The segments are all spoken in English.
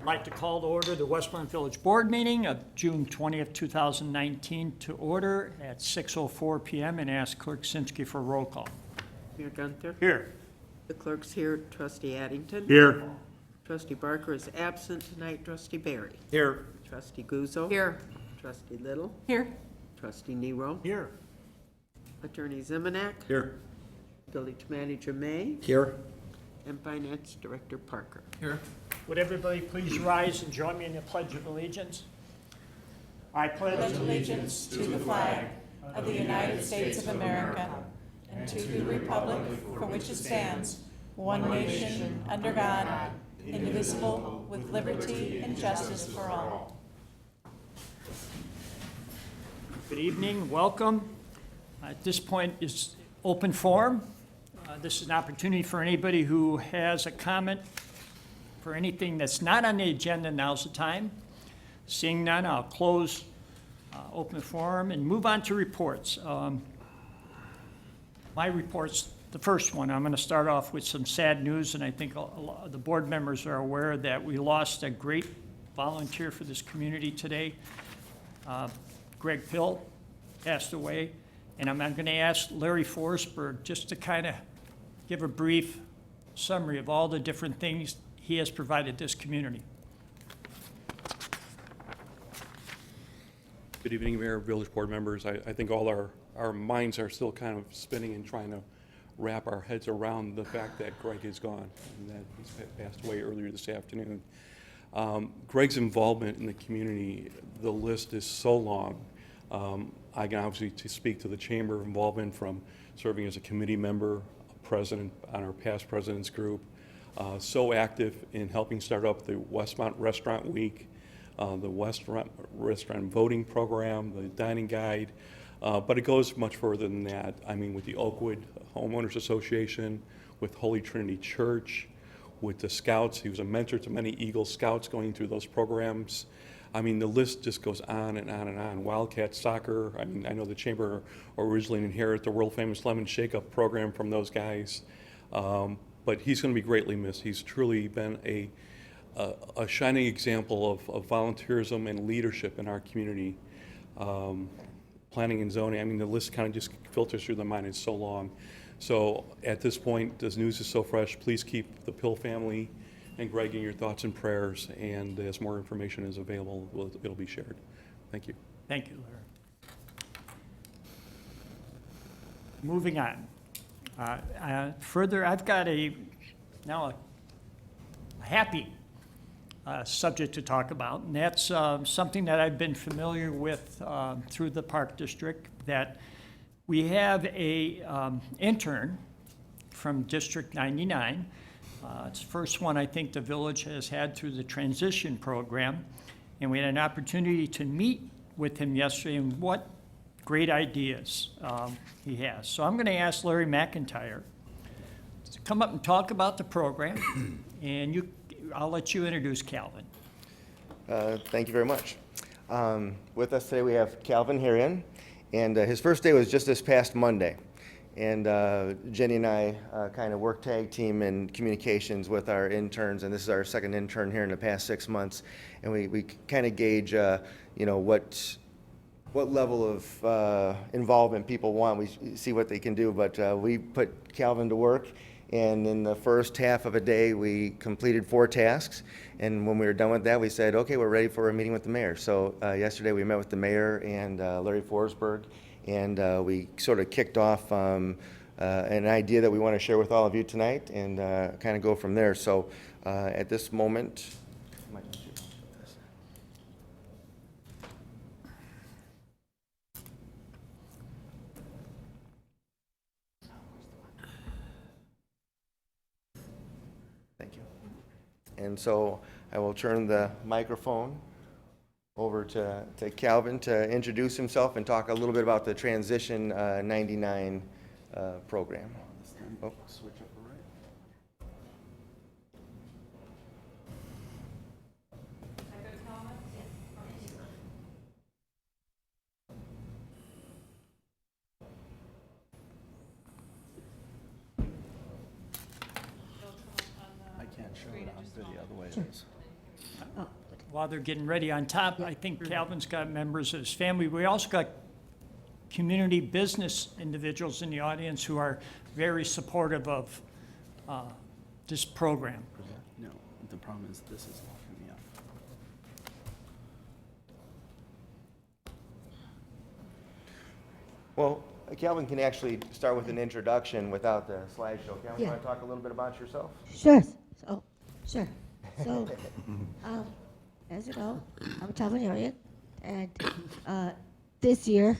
I'd like to call to order the Westmont Village Board meeting of June 20th, 2019 to order at 6:04 p.m. and ask Clerk Simsky for a roll call. Mayor Gunther? Here. The clerk's here. Trustee Addington? Here. Trustee Barker is absent tonight. Trustee Barry? Here. Trustee Guzzo? Here. Trustee Little? Here. Trustee Nero? Here. Attorney Zimonak? Here. Village Manager May? Here. And Finance Director Parker. Here. Would everybody please rise and join me in the Pledge of Allegiance? I pledge Allegiance to the flag of the United States of America and to the republic for which it stands, one nation, under God, indivisible, with liberty and justice for all. Good evening, welcome. At this point is open forum. This is an opportunity for anybody who has a comment for anything that's not on the agenda. Now's the time. Seeing none, I'll close open forum and move on to reports. My reports, the first one, I'm going to start off with some sad news, and I think a lot of the board members are aware that we lost a great volunteer for this community today. Greg Pill passed away, and I'm going to ask Larry Forsberg just to kind of give a brief summary of all the different things he has provided this community. Good evening, Mayor, Village Board members. I think all our minds are still kind of spinning and trying to wrap our heads around the fact that Greg is gone and that he's passed away earlier this afternoon. Greg's involvement in the community, the list is so long. I can obviously speak to the Chamber involvement from serving as a committee member, president on our past president's group, so active in helping start up the Westmont Restaurant Week, the Restaurant Voting Program, the Dining Guide, but it goes much further than that. I mean, with the Oakwood Homeowners Association, with Holy Trinity Church, with the Scouts. He was a mentor to many Eagle Scouts going through those programs. I mean, the list just goes on and on and on. Wildcat Soccer, I mean, I know the Chamber originally inherited the world-famous Lemon Shake-Up program from those guys, but he's going to be greatly missed. He's truly been a shining example of volunteerism and leadership in our community. Planning and zoning, I mean, the list kind of just filters through the mind. It's so long. So at this point, this news is so fresh. Please keep the Pill family and Greg in your thoughts and prayers, and as more information is available, it'll be shared. Thank you. Thank you, Larry. Moving on. Further, I've got now a happy subject to talk about, and that's something that I've been familiar with through the Park District, that we have a intern from District 99. It's the first one I think the village has had through the transition program, and we had an opportunity to meet with him yesterday, and what great ideas he has. So I'm going to ask Larry McIntyre to come up and talk about the program, and I'll let you introduce Calvin. Thank you very much. With us today we have Calvin Herian, and his first day was just this past Monday. And Jenny and I kind of work tag team in communications with our interns, and this is our second intern here in the past 6 months. And we kind of gauge, what level of involvement people want. We see what they can do, but we put Calvin to work. And in the first half of a day, we completed 4 tasks. And when we were done with that, we said, okay, we're ready for a meeting with the mayor. So yesterday we met with the mayor and Larry Forsberg, and we sort of kicked off an idea that we want to share with all of you tonight, and kind of go from there. So at this moment, thank you. And so I will turn the microphone over to Calvin to introduce himself and talk a little bit about the Transition 99 program. Oh. Switch up right. I can't show it on video the way it is. while they're getting ready, on top, I think Calvin's got members of his family. We also got community business individuals in the audience who are very supportive of this program. No, the problem is this is locking me up. Well, Calvin can actually start with an introduction without the slideshow. Calvin, you Yeah. want to talk a little bit about yourself? Sure. Sure. So, as you know, I'm a Calvinarian, and this year,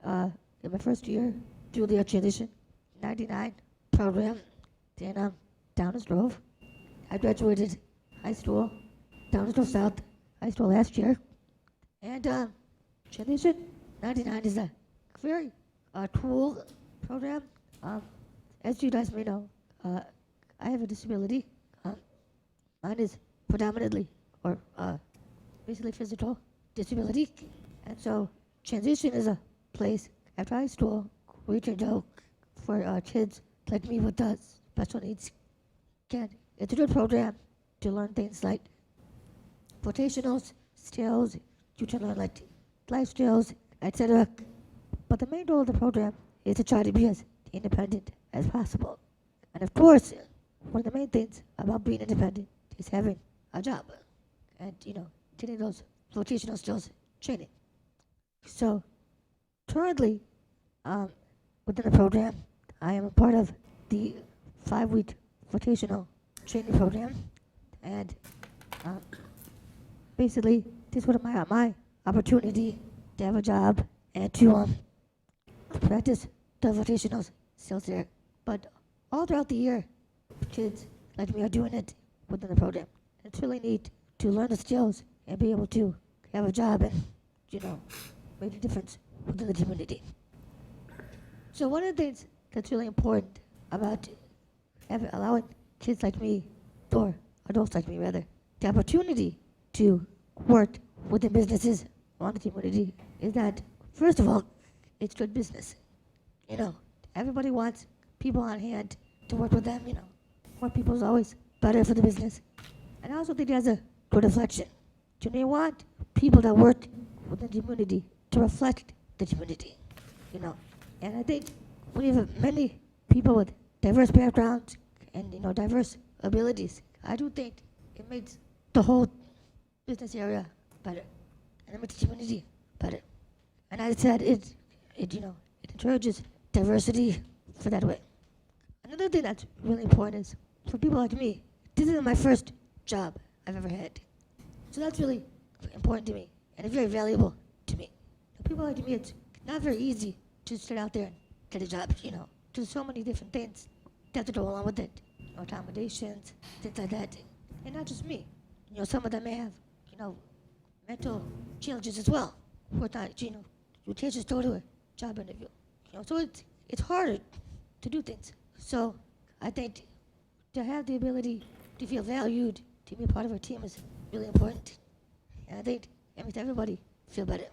in my first year, through the transition 99 program, then Downers Grove. I graduated high school, Downers Grove South High School last year, and transition 99 is a very cool program. As you guys may know, I have a disability. Mine is predominantly, or basically physical disability. And so transition is a place after high school where you can go for kids like me with special needs. It's a good program to learn things like vocational skills, you can learn like life skills, etc. But the main goal of the program is to try to be as independent as possible. And of course, one of the main things about being independent is having a job and, getting those vocational skills training. So currently, within the program, I am a part of the 5-week vocational training program. And basically, this was my opportunity to have a job and to practice the vocational skills there. But all throughout the year, kids like me are doing it within the program. It's really neat to learn the skills and be able to have a job and, make a difference within the community. So one of the things that's really important about allowing kids like me, or adults like me rather, the opportunity to work within businesses around the community is that, first of all, it's good business. Everybody wants people on hand to work with them, More people is always better for the business. And I also think there's a good reflection. You may want people that work within the community to reflect the community, And I think when you have many people with diverse backgrounds and, diverse abilities, I do think it makes the whole business area better. And it makes the community better. And I said it encourages diversity for that way. Another thing that's really important is for people like me, this isn't my first job I've ever had. So that's really important to me and it's very valuable to me. For people like me, it's not very easy to sit out there and get a job, There's so many different things that have to go along with it. Accommodations, things like that. And not just me. Some of them may have, mental challenges as well. Or not, you can't just go to a job interview. So it's harder to do things. So I think to have the ability to feel valued, to be a part of our team is really important. And I think it makes everybody feel better.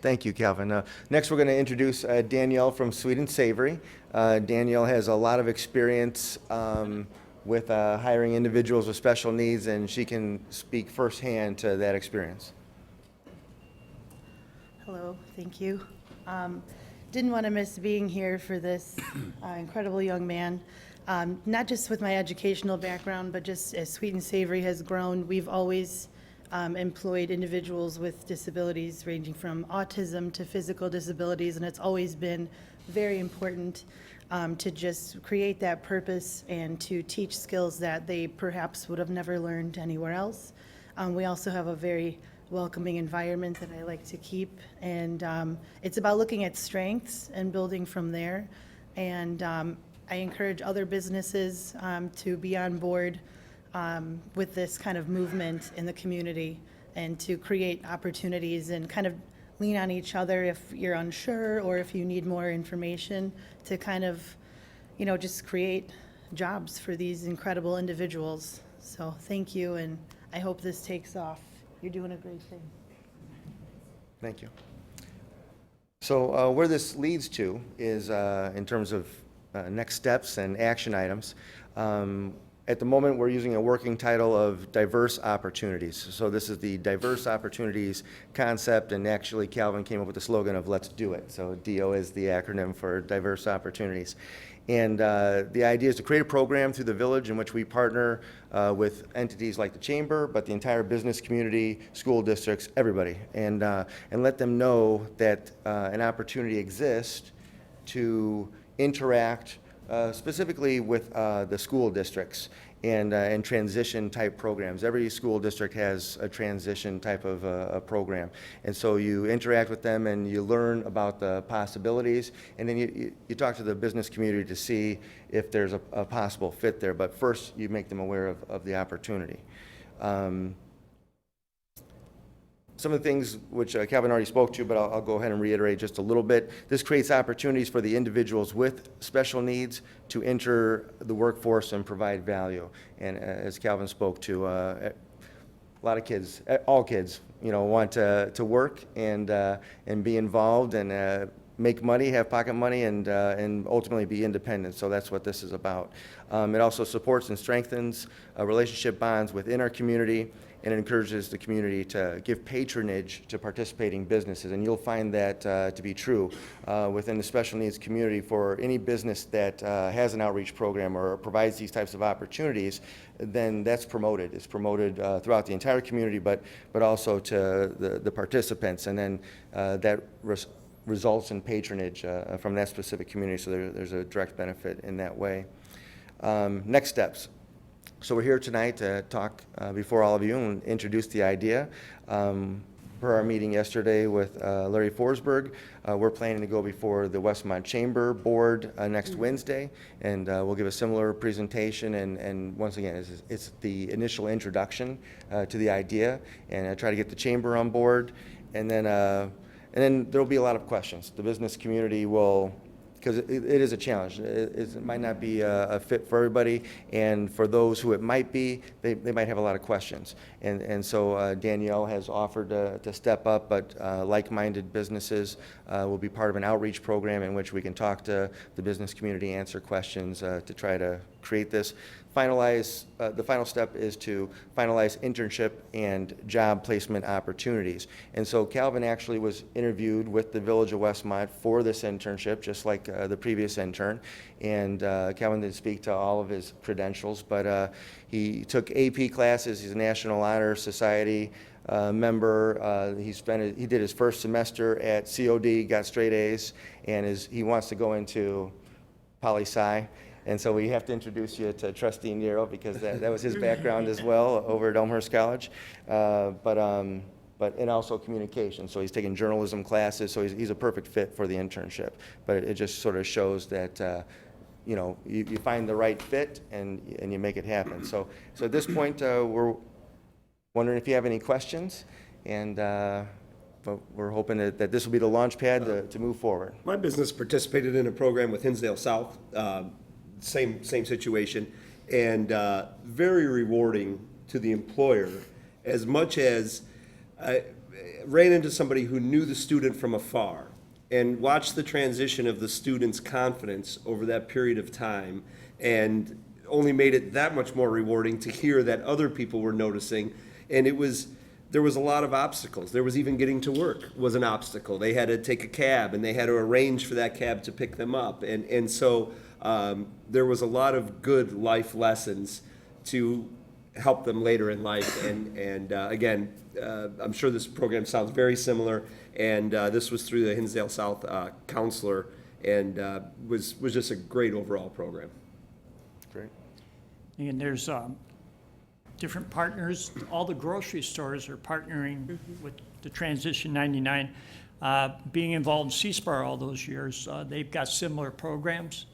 Thank you, Calvin. Next, we're going to introduce Danielle from Sweet and Savory. Danielle has a lot of experience with hiring individuals with special needs, and she can speak firsthand to that experience. Hello, thank you. Didn't want to miss being here for this incredible young man. Not just with my educational background, but just as Sweet and Savory has grown, we've always employed individuals with disabilities ranging from autism to physical disabilities, and it's always been very important to just create that purpose and to teach skills that they perhaps would have never learned anywhere else. We also have a very welcoming environment that I like to keep, and it's about looking at strengths and building from there. And I encourage other businesses to be on board with this kind of movement in the community and to create opportunities and kind of lean on each other if you're unsure or if you need more information to kind of, just create jobs for these incredible individuals. So thank you, and I hope this takes off. You're doing a great thing. Thank you. So where this leads to is in terms of next steps and action items. At the moment, we're using a working title of diverse opportunities. So this is the diverse opportunities concept, and actually Calvin came up with the slogan of let's do it. So DO is the acronym for diverse opportunities. And the idea is to create a program through the village in which we partner with entities like the chamber, but the entire business community, school districts, everybody, and let them know that an opportunity exists to interact specifically with the school districts and transition type programs. Every school district has a transition type of a program. And so you interact with them and you learn about the possibilities, and then you talk to the business community to see if there's a possible fit there. But first, you make them aware of the opportunity. Some of the things which Calvin already spoke to, but I'll go ahead and reiterate just a little bit. This creates opportunities for the individuals with special needs to enter the workforce and provide value. And as Calvin spoke to, a lot of kids, all kids, want to work and be involved and make money, have pocket money, and ultimately be independent. So that's what this is about. It also supports and strengthens relationship bonds within our community, and it encourages the community to give patronage to participating businesses. And you'll find that to be true within the special needs community. For any business that has an outreach program or provides these types of opportunities, then that's promoted. It's promoted throughout the entire community, but also to the participants. And then that results in patronage from that specific community. So there's a direct benefit in that way. Next steps. So we're here tonight to talk before all of you and introduce the idea. Per our meeting yesterday with Larry Forsberg, we're planning to go before the Westmont Chamber Board next Wednesday, and we'll give a similar presentation. And once again, it's the initial introduction to the idea, and try to get the chamber on board. And then there'll be a lot of questions. The business community will, because it is a challenge. It might not be a fit for everybody, and for those who it might be, they might have a lot of questions. And so Danielle has offered to step up, but like-minded businesses will be part of an outreach program in which we can talk to the business community, answer questions to try to create this. The final step is to finalize internship and job placement opportunities. And so Calvin actually was interviewed with the Village of Westmont for this internship, just like the previous intern. And Calvin didn't speak to all of his credentials, but he took AP classes. He's a National Honor Society member. He did his first semester at COD, got straight A's, and he wants to go into poli-sci. And so we have to introduce you to Trustee Nero, because that was his background as well over at Elmhurst College. And also communication. So he's taking journalism classes, so he's a perfect fit for the internship. But it just sort of shows that you find the right fit and you make it happen. So at this point, we're wondering if you have any questions, and but we're hoping that this will be the launch pad to move forward. My business participated in a program with Hinsdale South, same situation, and very rewarding to the employer, as much as I ran into somebody who knew the student from afar and watched the transition of the student's confidence over that period of time, and only made it that much more rewarding to hear that other people were noticing. And there was a lot of obstacles. There was even getting to work was an obstacle. They had to take a cab, and they had to arrange for that cab to pick them up. And so there was a lot of good life lessons to help them later in life. And again, I'm sure this program sounds very similar. And this was through the Hinsdale South counselor, and was just a great overall program. Great. And there's different partners. All the grocery stores are partnering with the Transition 99. Being involved in C-SPAR all those years, they've got similar programs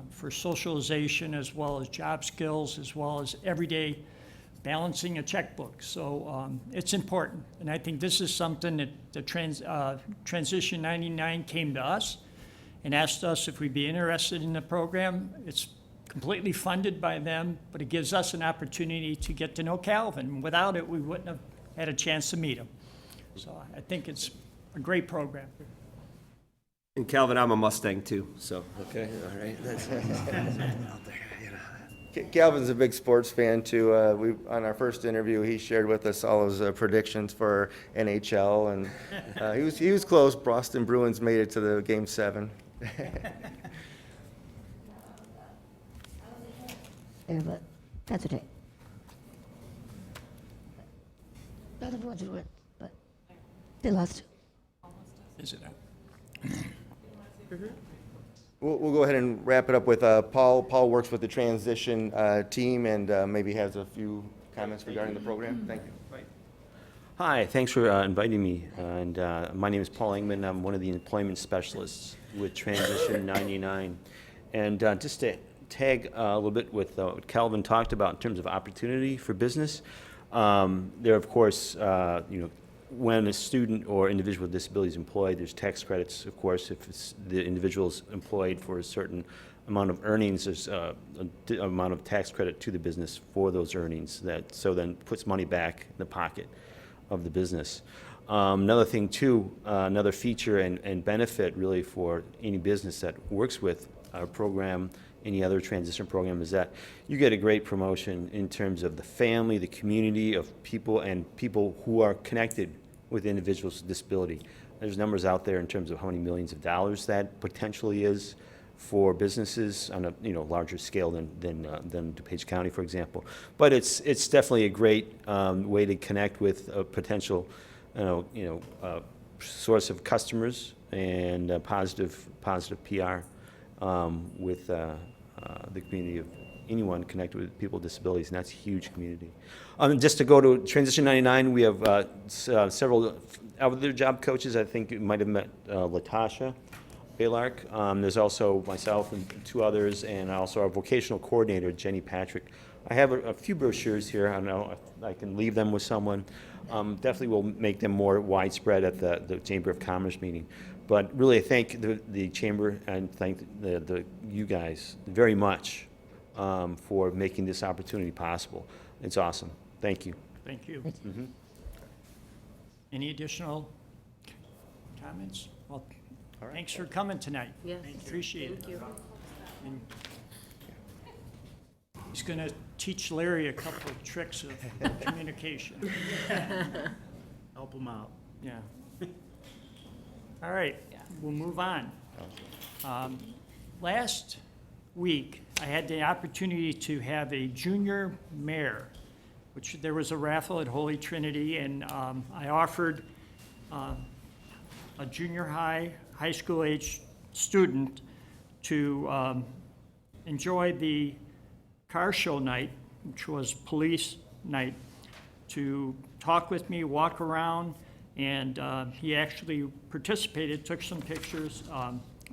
for socialization, as well as job skills, as well as everyday balancing a checkbook. So it's important. And I think this is something that the Transition 99 came to us and asked us if we'd be interested in the program. It's completely funded by them, but it gives us an opportunity to get to know Calvin. Without it, we wouldn't have had a chance to meet him. So I think it's a great program. And Calvin, I'm a Mustang too, so. Okay, all right. That's out there, Calvin's a big sports fan too. On our first interview, he shared with us all his predictions for NHL, and he was close. Boston Bruins made it to the Game 7. There, but that's okay. Not everyone should win, but they lost. Is it? We'll go ahead and wrap it up with Paul. Paul works with the transition team and maybe has a few comments regarding the program. Thank you. Hi, thanks for inviting me. And my name is Paul Engman. I'm one of the employment specialists with Transition 99. And just to tag a little bit with what Calvin talked about in terms of opportunity for business, there, of course, when a student or individual with disability is employed, there's tax credits, of course. If the individual's employed for a certain amount of earnings, there's amount of tax credit to the business for those earnings that so then puts money back in the pocket of the business. Another thing too, another feature and benefit really for any business that works with our program, any other transition program, is that you get a great promotion in terms of the family, the community of people, and people who are connected with individuals with disability. There's numbers out there in terms of how many millions of dollars that potentially is for businesses on a larger scale than DuPage County, for example. But it's definitely a great way to connect with a potential source of customers and positive PR with the community of anyone connected with people with disabilities, and that's a huge community. Just to go to Transition 99, we have several other job coaches. I think you might have met Latasha Balark. There's also myself and two others, and also our vocational coordinator, Jenny Patrick. I have a few brochures here. I don't know if I can leave them with someone. Definitely will make them more widespread at the Chamber of Commerce meeting. But really, I thank the Chamber and thank you guys very much for making this opportunity possible. It's awesome. Thank you. Thank you. Any additional comments? Well, thanks for coming tonight. Yes. Appreciate it. Thank you. And he's going to teach Larry a couple of tricks of communication. Help them out. Yeah. All right, we'll move on. Last week, I had the opportunity to have a junior mayor, which there was a raffle at Holy Trinity, and I offered a junior high school age student to enjoy the car show night, which was police night, to talk with me, walk around, and he actually participated, took some pictures.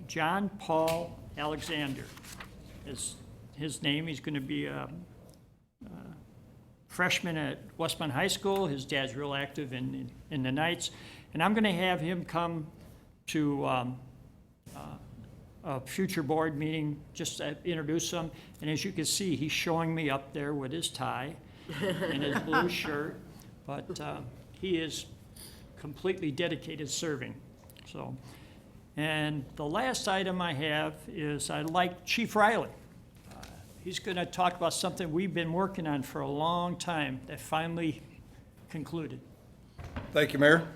John Paul Alexander is his name. He's going to be a freshman at Westmont High School. His dad's real active in the Knights. And I'm going to have him come to a future board meeting, just to introduce him. And as you can see, he's showing me up there with his tie and his blue shirt. But he is completely dedicated serving. So, and the last item I have is I'd like Chief Riley. He's going to talk about something we've been working on for a long time that finally concluded. Thank you, Mayor.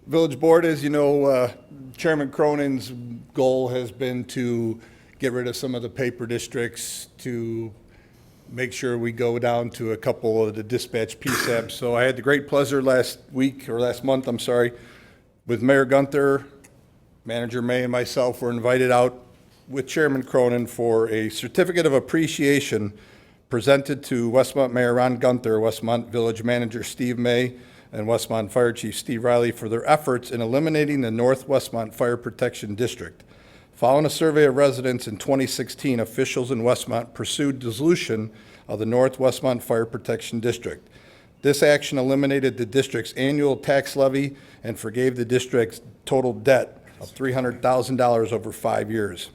Village Board, as you know, Chairman Cronin's goal has been to get rid of some of the paper districts, to make sure we go down to a couple of the dispatch PSAPs. So I had the great pleasure last month, with Mayor Gunther, Manager May, and myself were invited out with Chairman Cronin for a certificate of appreciation presented to Westmont Mayor Ron Gunther, Westmont Village Manager Steve May, and Westmont Fire Chief Steve Riley for their efforts in eliminating the North Westmont Fire Protection District. Following a survey of residents in 2016, officials in Westmont pursued dissolution of the North Westmont Fire Protection District. This action eliminated the district's annual tax levy and forgave the district's total debt of $300,000 over 5 years.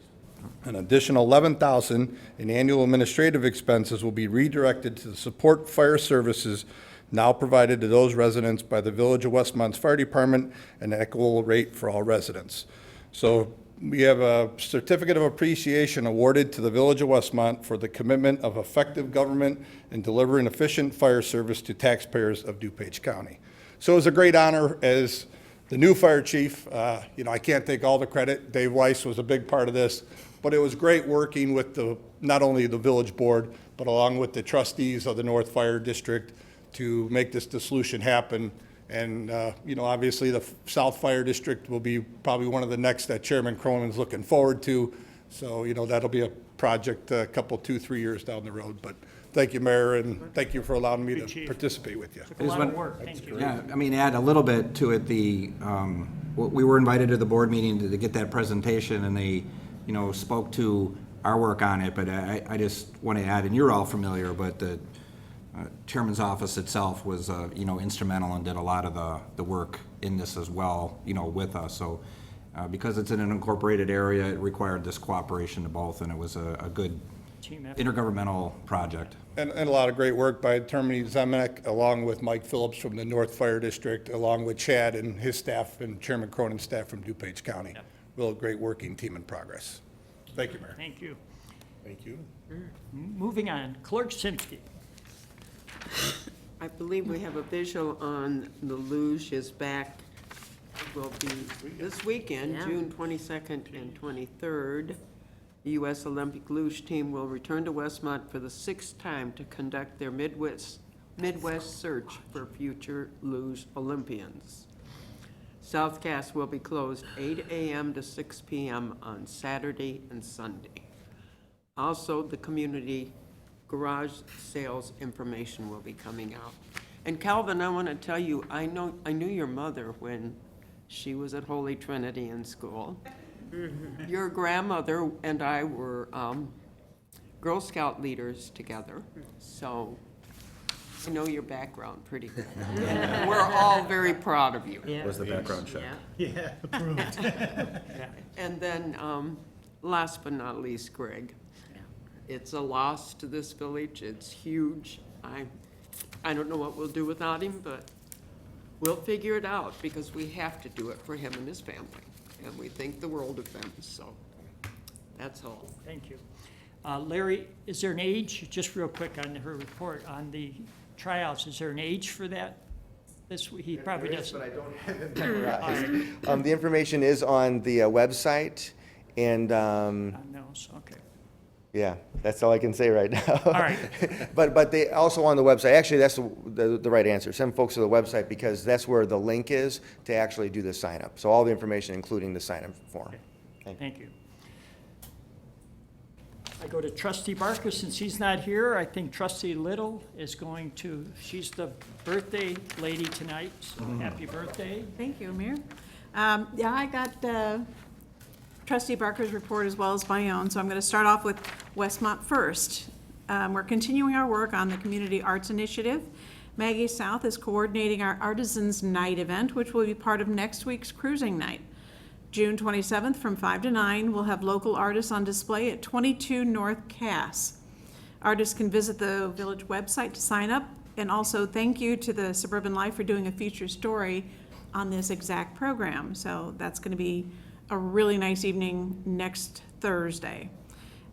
An additional $11,000 in annual administrative expenses will be redirected to support fire services now provided to those residents by the Village of Westmont's Fire Department, an equitable rate for all residents. So we have a certificate of appreciation awarded to the Village of Westmont for the commitment of effective government in delivering efficient fire service to taxpayers of DuPage County. So it was a great honor as the new fire chief. I can't take all the credit. Dave Weiss was a big part of this, but it was great working with not only the village board, but along with the trustees of the North Fire District to make this dissolution happen. And, obviously the South Fire District will be probably one of the next that Chairman Cronin's looking forward to. So, that'll be a project a couple, 2-3 years down the road. But thank you, Mayor, and thank you for allowing me to participate with you. Took a lot of work, thank you. Yeah, add a little bit to it. We were invited to the board meeting to get that presentation, and they, spoke to our work on it, but I just want to add, and you're all familiar, but the Chairman's office itself was, instrumental and did a lot of the work in this as well, with us. So because it's in an incorporated area, it required this cooperation to both, and it was a good Team effort. intergovernmental project. And a lot of great work by Attorney Zemenek, along with Mike Phillips from the North Fire District, along with Chad and his staff and Chairman Cronin's staff from DuPage County. Real great working team in progress. Thank you, Mayor. Thank you. Thank you. Moving on, Clerk Simsky. I believe we have a visual on the luge is back. It will be this weekend, June 22nd and 23rd. The U.S. Olympic luge team will return to Westmont for the 6th time to conduct their Midwest search for future luge Olympians. Southcast will be closed 8 a.m. to 6 p.m. on Saturday and Sunday. Also, the community garage sales information will be coming out. And Calvin, I want to tell you, I knew your mother when she was at Holy Trinity in school. Your grandmother and I were Girl Scout leaders together, so I know your background pretty good. We're all very proud of you. Was the background check. Yeah, approved. And then, last but not least, Greg. It's a loss to this village. It's huge. I don't know what we'll do without him, but we'll figure it out because we have to do it for him and his family. And we think the world of them, so that's all. Thank you. Larry, is there an age, just real quick on her report, on the tryouts, is there an age for that? This week, he probably doesn't. But I don't have it memorized. The information is on the website, and No, so, okay. yeah, that's all I can say right now. All right. But they also on the website, actually, that's the right answer. Send folks to the website because that's where the link is to actually do the sign up. So all the information, including the sign up form. Thank you. I go to Trustee Barker, since he's not here, I think Trustee Little is going to, she's the birthday lady tonight, so happy birthday. Thank you, Mayor. I got Trustee Barker's report as well as my own, so I'm going to start off with Westmont first. We're continuing our work on the Community Arts Initiative. Maggie South is coordinating our Artisans Night event, which will be part of next week's cruising night. June 27th from 5 to 9, we'll have local artists on display at 22 North Cass. Artists can visit the village website to sign up, and also thank you to the Suburban Life for doing a feature story on this exact program. So that's going to be a really nice evening next Thursday.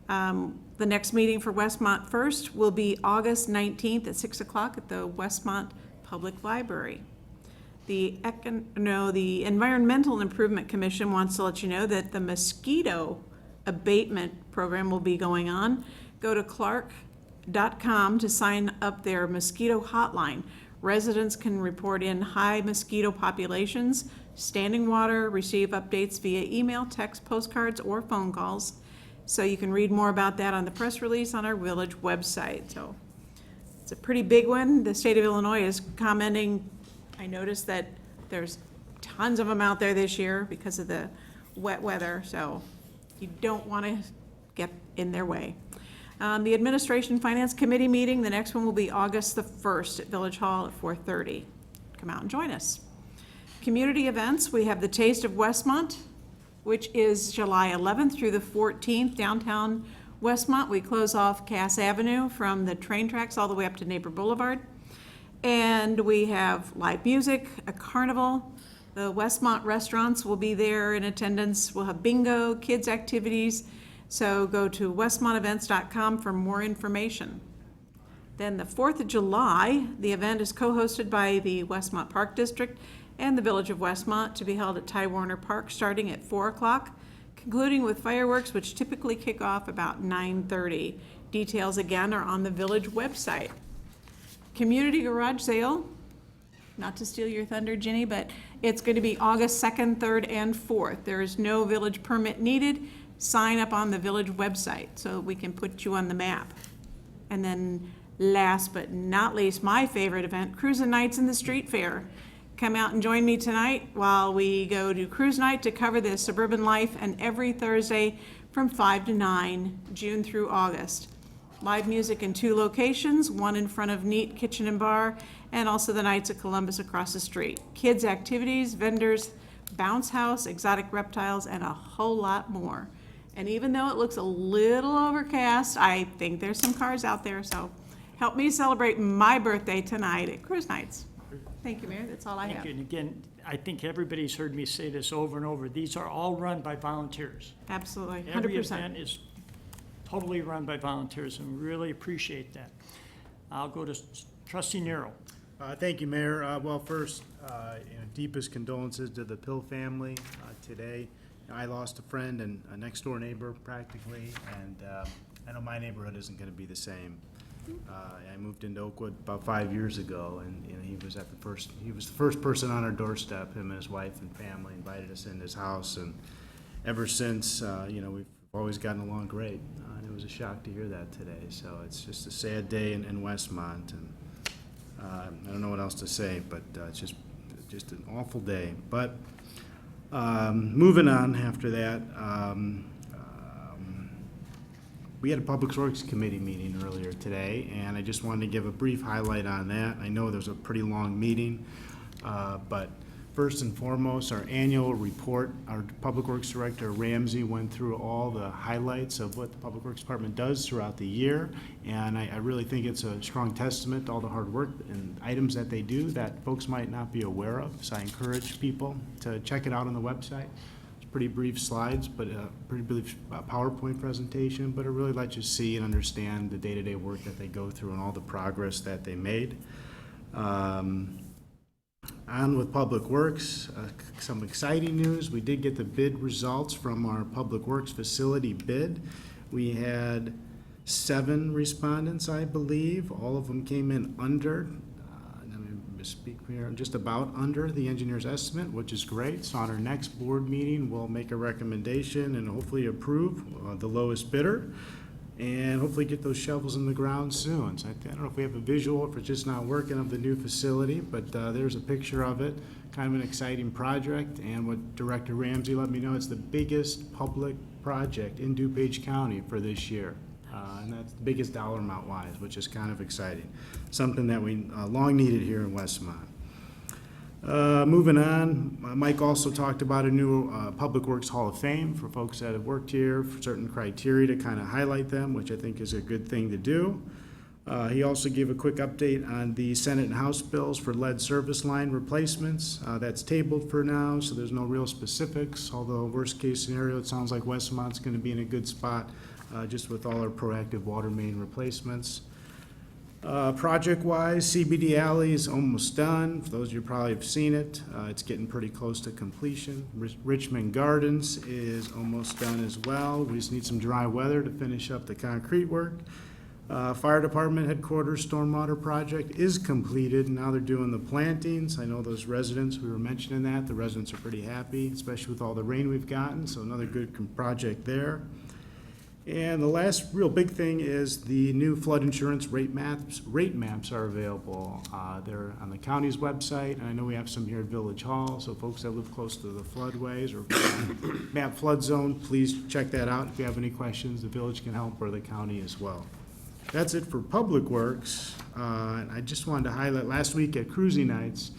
The next meeting for Westmont First will be August 19th at 6 o'clock at the Westmont Public Library. The Environmental Improvement Commission wants to let you know that the mosquito abatement program will be going on. Go to clark.com to sign up their mosquito hotline. Residents can report in high mosquito populations, standing water, receive updates via email, text, postcards, or phone calls. So you can read more about that on the press release on our village website. So it's a pretty big one. The state of Illinois is commenting. I noticed that there's tons of them out there this year because of the wet weather, so you don't want to get in their way. The Administration Finance Committee meeting, the next one will be August the 1st at Village Hall at 4:30. Come out and join us. Community events, we have the Taste of Westmont, which is July 11th through the 14th, downtown Westmont. We close off Cass Avenue from the train tracks all the way up to Neighbor Boulevard. And we have live music, a carnival, The Westmont restaurants will be there in attendance. We'll have bingo, kids' activities. So go to westmontevents.com for more information. Then the 4th of July, the event is co-hosted by the Westmont Park District and the Village of Westmont to be held at Ty Warner Park starting at 4 o'clock, concluding with fireworks, which typically kick off about 9:30. Details again are on the village website. Community garage sale, not to steal your thunder, Ginny, but it's going to be August 2nd, 3rd, and 4th. There is no village permit needed. Sign up on the village website so we can put you on the map. And then last but not least, my favorite event, Cruisin' Nights in the Street Fair. Come out and join me tonight while we go to Cruise Night to cover the suburban life, and every Thursday from 5 to 9, June through August. Live music in 2 locations, one in front of Neat Kitchen and Bar, and also the Knights of Columbus across the street. Kids' activities, vendors, bounce house, exotic reptiles, and a whole lot more. And even though it looks a little overcast, I think there's some cars out there, so help me celebrate my birthday tonight at Cruise Nights. Thank you, Mayor, that's all I have. Thank you. And again, I think everybody's heard me say this over and over. These are all run by volunteers. Absolutely, 100%. Every event is totally run by volunteers, and we really appreciate that. I'll go to Trustee Nero. Thank you, Mayor. Well, first, deepest condolences to the Pill family today. I lost a friend and a next-door neighbor practically, and I know my neighborhood isn't going to be the same. I moved into Oakwood about 5 years ago, and he was the first person on our doorstep. Him and his wife and family invited us in his house, and ever since, we've always gotten along great. And it was a shock to hear that today. So it's just a sad day in Westmont, and I don't know what else to say, but it's just an awful day. But moving on after that. We had a Public Works Committee meeting earlier today, and I just wanted to give a brief highlight on that. I know there's a pretty long meeting, but first and foremost, our annual report, our Public Works Director Ramsey went through all the highlights of what the Public Works Department does throughout the year, and I really think it's a strong testament to all the hard work and items that they do that folks might not be aware of. So I encourage people to check it out on the website. Pretty brief slides, but a pretty brief PowerPoint presentation, but it really lets you see and understand the day-to-day work that they go through and all the progress that they made. On with Public Works, some exciting news. We did get the bid results from our Public Works facility bid. We had 7 respondents, I believe. All of them came in under, speak here, just about under the engineer's estimate, which is great. So on our next board meeting, we'll make a recommendation and hopefully approve the lowest bidder, and hopefully get those shovels in the ground soon. So I don't know if we have a visual, if it's just not working, of the new facility, but there's a picture of it. Kind of an exciting project, and what Director Ramsey let me know, it's the biggest public project in DuPage County for this year. And that's the biggest dollar amount wise, which is kind of exciting. Something that we long needed here in Westmont. Moving on, Mike also talked about a new Public Works Hall of Fame for folks that have worked here, for certain criteria to kind of highlight them, which I think is a good thing to do. He also gave a quick update on the Senate and House bills for lead service line replacements. That's tabled for now, so there's no real specifics, although worst case scenario, it sounds like Westmont's going to be in a good spot just with all our proactive water main replacements. Project-wise, CBD Alley is almost done. For those of you who probably have seen it, it's getting pretty close to completion. Richmond Gardens is almost done as well. We just need some dry weather to finish up the concrete work. Fire Department Headquarters Stormwater Project is completed. Now they're doing the plantings. I know those residents, we were mentioning that. The residents are pretty happy, especially with all the rain we've gotten, so another good project there. And the last real big thing is the new flood insurance rate maps. Rate maps are available. They're on the county's website, and I know we have some here at Village Hall, so folks that live close to the floodways or map flood zone, please check that out. If you have any questions, the village can help, or the county as well. That's it for Public Works. And I just wanted to highlight, last week at Cruising Nights,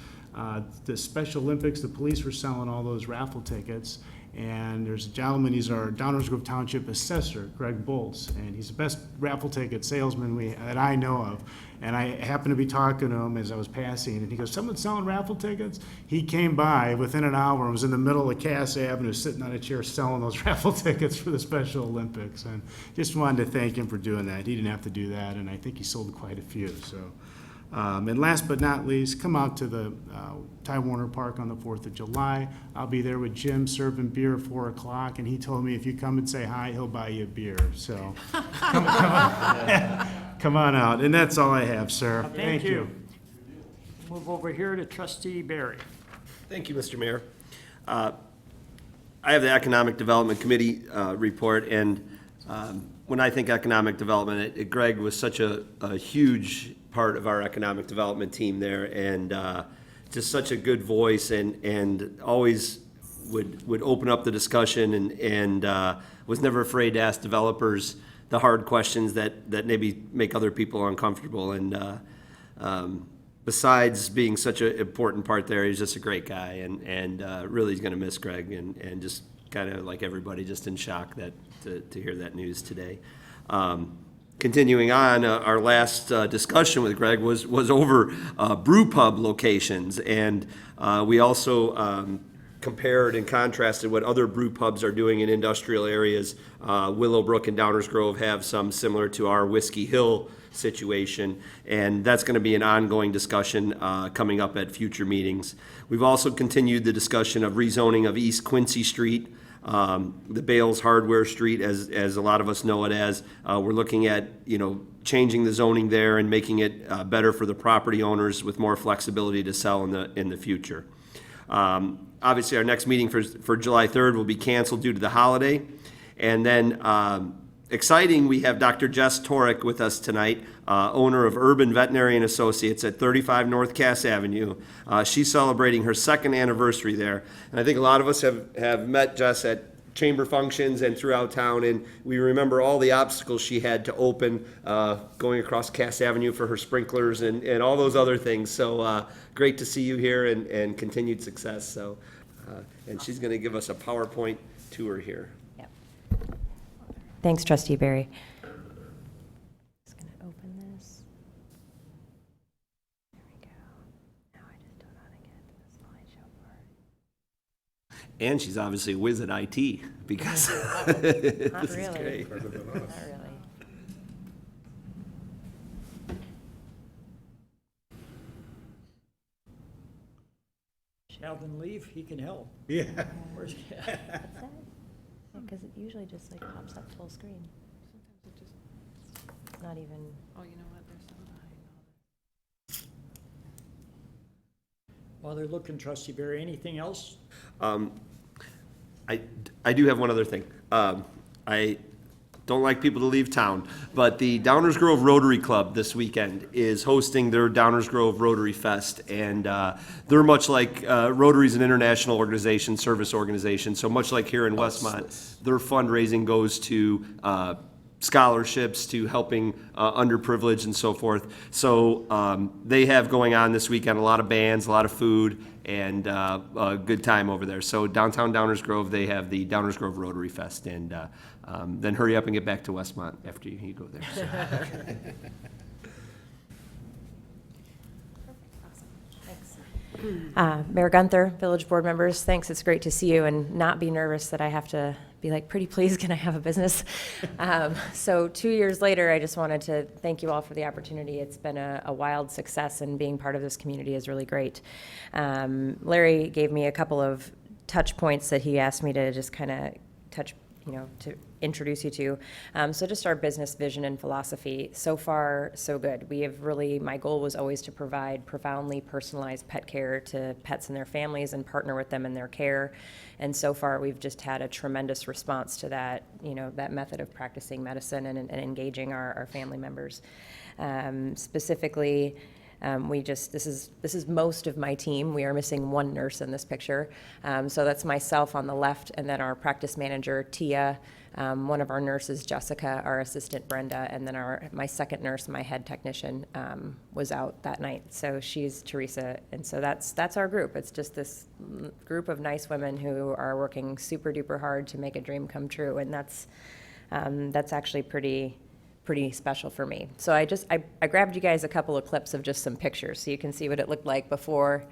the Special Olympics, the police were selling all those raffle tickets, And there's a gentleman, he's our Downers Grove Township assessor, Greg Bolts, and he's the best raffle ticket salesman that I know of. And I happened to be talking to him as I was passing, and he goes, "Someone's selling raffle tickets?" He came by within an hour and was in the middle of Cass Avenue, sitting on a chair selling those raffle tickets for the Special Olympics. And just wanted to thank him for doing that. He didn't have to do that, and I think he sold quite a few. So, and last but not least, come out to the Ty Warner Park on the 4th of July. I'll be there with Jim serving beer at 4 o'clock, and he told me if you come and say hi, he'll buy you a beer. So come on. Come on out. And that's all I have, sir. Thank you. Move over here to Trustee Barry. Thank you, Mr. Mayor. I have the Economic Development Committee report, and when I think economic development, Greg was such a huge part of our economic development team there, and just such a good voice, and always would open up the discussion, and was never afraid to ask developers the hard questions that maybe make other people uncomfortable. And besides being such an important part there, he's just a great guy, and really he's going to miss Greg, and just kind of like everybody, just in shock to hear that news today. Continuing on, our last discussion with Greg was over brew pub locations, and we also compared and contrasted what other brew pubs are doing in industrial areas. Willowbrook and Downers Grove have some similar to our Whiskey Hill situation, and that's going to be an ongoing discussion coming up at future meetings. We've also continued the discussion of rezoning of East Quincy Street, the Bales Hardware Street, as a lot of us know it as. We're looking at, changing the zoning there and making it better for the property owners with more flexibility to sell in the future. Obviously, our next meeting for July 3rd will be canceled due to the holiday. And then, exciting, we have Dr. Jess Torek with us tonight, owner of Urban Veterinary and Associates at 35 North Cass Avenue. She's celebrating her 2nd anniversary there. And I think a lot of us have met Jess at chamber functions and throughout town, and we remember all the obstacles she had to open, going across Cass Avenue for her sprinklers and all those other things. So great to see you here, and continued success. So, and she's going to give us a PowerPoint tour here. Yep. Thanks, Trustee Barry. Just going to open this. There we go. Now I just don't know how to get to the slideshow part. And she's obviously a whiz at IT, because Not this really. is great. Not really. Sheldon, leave, he can help. Yeah. Where's- What's that? Because it usually just like pops up full screen. Sometimes it just, Not even. oh, you know what, there's some While they're looking, Trustee Barry, anything else? I do have one other thing. I don't like people to leave town, but the Downers Grove Rotary Club this weekend is hosting their Downers Grove Rotary Fest, and they're much like Rotary's an international organization, service organization, so much like here in Westmont, their fundraising goes to scholarships, to helping underprivileged and so forth. So they have going on this weekend a lot of bands, a lot of food, and a good time over there. So downtown Downers Grove, they have the Downers Grove Rotary Fest, and then hurry up and get back to Westmont after you go there. So. Mayor Gunther, village board members, thanks. It's great to see you and not be nervous that I have to be like, pretty please, can I have a business? So 2 years later, I just wanted to thank you all for the opportunity. It's been a wild success, and being part of this community is really great. Larry gave me a couple of touch points that he asked me to just kind of touch, to introduce you to. So just our business vision and philosophy. So far, so good. We have really, my goal was always to provide profoundly personalized pet care to pets and their families and partner with them in their care. And so far, we've just had a tremendous response to that, that method of practicing medicine and engaging our family members. Specifically, This is most of my team. We are missing one nurse in this picture. So that's myself on the left, and then our practice manager, Tia, one of our nurses, Jessica, our assistant, Brenda, and then my second nurse, my head technician, was out that night. So she's Teresa, and so that's our group. It's just this group of nice women who are working super duper hard to make a dream come true, and that's actually pretty special for me. So I grabbed you guys a couple of clips of just some pictures so you can see what it looked like before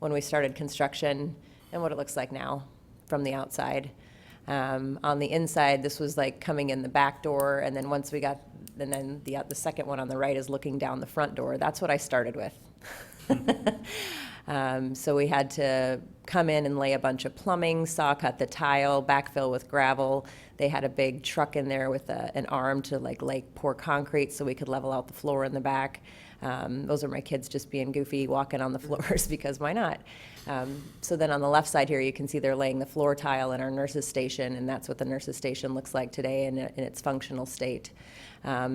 when we started construction and what it looks like now from the outside. On the inside, this was like coming in the back door, and then the second one on the right is looking down the front door. That's what I started with. So we had to come in and lay a bunch of plumbing, saw cut the tile, backfill with gravel. They had a big truck in there with an arm to pour concrete so we could level out the floor in the back. Those are my kids just being goofy, walking on the floors because why not? So then on the left side here, you can see they're laying the floor tile in our nurses' station, and that's what the nurses' station looks like today in its functional state.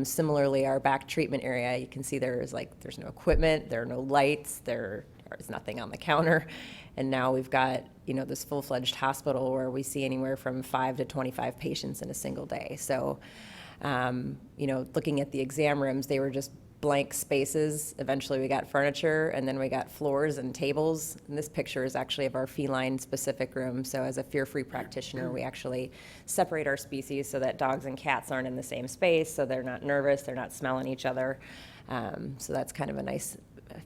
Similarly, our back treatment area, you can see there's no equipment, there are no lights, there's nothing on the counter, and now we've got this full-fledged hospital where we see anywhere from 5 to 25 patients in a single day. So, looking at the exam rooms, they were just blank spaces. Eventually we got furniture, and then we got floors and tables. And this picture is actually of our feline specific room. So as a fear-free practitioner, we actually separate our species so that dogs and cats aren't in the same space, so they're not nervous, they're not smelling each other. So that's kind of a nice